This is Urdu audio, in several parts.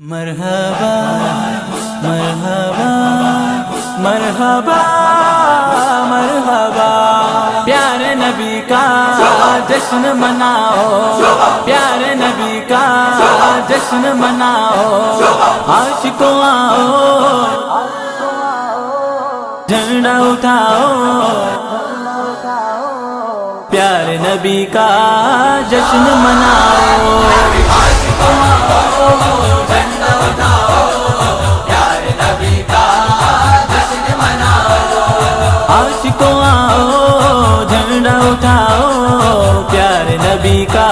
مرحبا مرحبا مرحبا مرحبا، پیارے نبی کا جشن مناؤ، پیارے نبی کا جشن مناؤ، عاشقوں آؤ جھنڈا اٹھاؤ، پیارے نبی کا جشن مناؤ، عاشقوں آؤ جھنڈا اٹھاؤ، پیارے نبی کا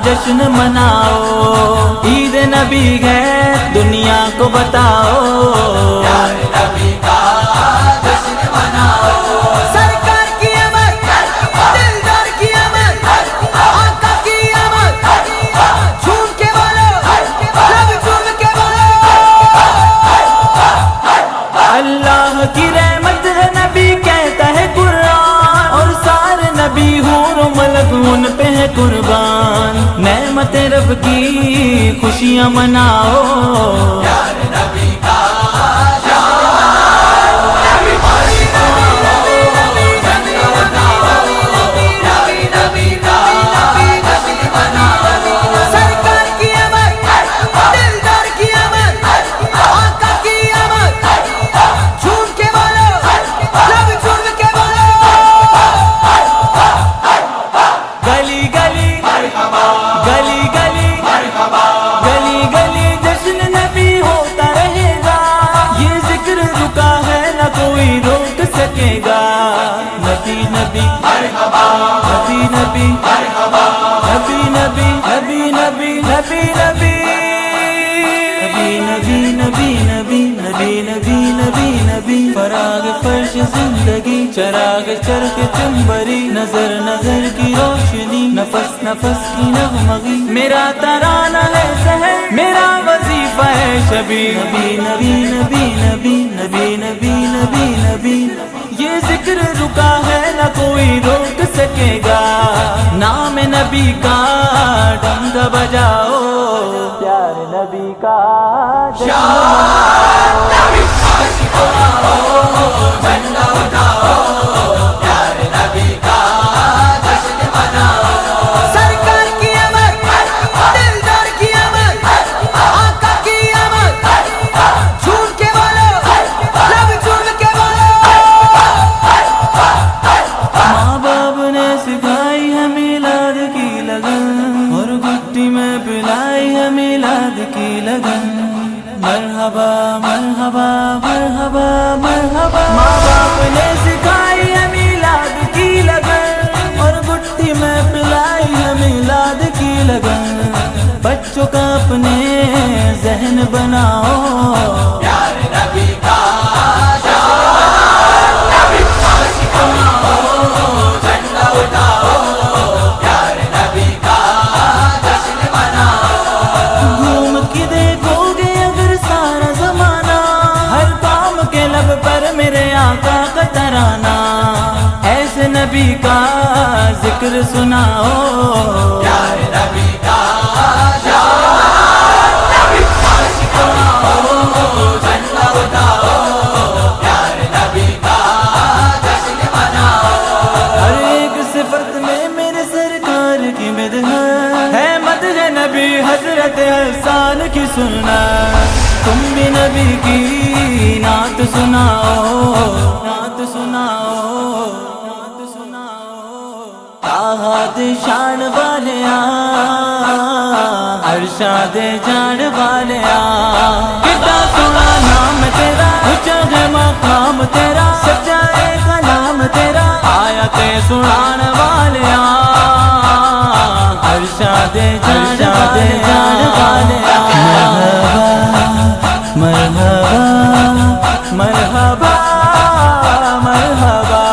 جشن مناؤ، عید نبی ہے دنیا کو بتاؤ، پیارے نبی کا جشن مناؤ، سرکار کی آمد، دلدار کی آمد، آقا کی آمد، جھوم کے بولو، لب جھوم کے بولو، اللہ کی رحمت ہے نبی کہتا ہے قرآن، اور سارے نبی حور و ملک ان پہ ہے قربان، نعمت رب کی خوشیاں مناؤ، پیارے نبی کا سرکار کی آمد، دلدار کی آمد، آقا کی آمد، جھوم کے بولو، لب جھوم کے بولو، گلی گلی گلی گلی گلی گلی جشن نبی ہوتا رہے گا، یہ ذکر رکا ہے نہ کوئی روک سکے گا، نبی نبی نبی نبی نبی نبی نبی نبی نبی نبی نبی نبی نبی نبی نبی نبی، فراغ فرش زندگی، چراغ چرخ چنبری، نظر نظر کی روشنی، نفس نفس کی نغمگی، میرا ترانہ ہے سحر، میرا وظیفہ ہے شبی، نبی نبی نبی نبی نبی نبی نبی نبی، یہ ذکر رکا ہے نہ کوئی روک سکے گا، نام نبی کا ڈنگ بجاؤ، پیارے نبی کا سرکار کی آمد، دلدار کی آمد، آقا کی آمد، جھوم کے بولو، لب جھوم کے بولو، ماں باپ نے سکھائی ہے میلاد کی لگن، اور گٹی میں پلائی ہے میلاد کی لگن، مرحبا مرحبا مرحبا مرحبا، ماں باپ نے سکھائی ہے میلاد کی لگن، اور گٹی میں پلائی ہے میلاد کی لگن، بچوں کا اپنے ذہن بناؤ، پیارے نبی کا گھوم کے دیکھو گے اگر سارا زمانہ، ہر کام کے لب پر میرے آقا کا ترانہ، ایسے نبی کا ذکر سناؤ، پیارے نبی کا ہر ایک صفت میں میرے سرکار کی مدح ہے، مدح نبی حضرت حسان کی سننا، تم بھی نبی کی نعت سناؤ، نعت سناؤ، نعت سناؤ، آہاد شان والے ارشاد جان والے، کتنا سنا نام تیرا، اونچا ہے مقام تیرا، سچا ہے کلام تیرا، آیتیں سنان والے ارشاد جان والے، مرحبا مرحبا مرحبا،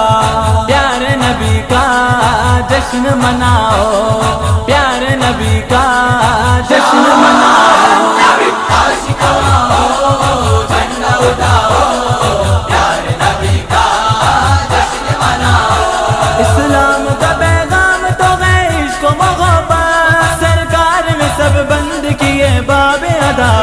پیارے نبی کا جشن مناؤ، پیارے نبی کا جشن مناؤ، اسلام کا پیغام تو ہے عشق و محبت، سرکار میں سب بند کیے باب ادا،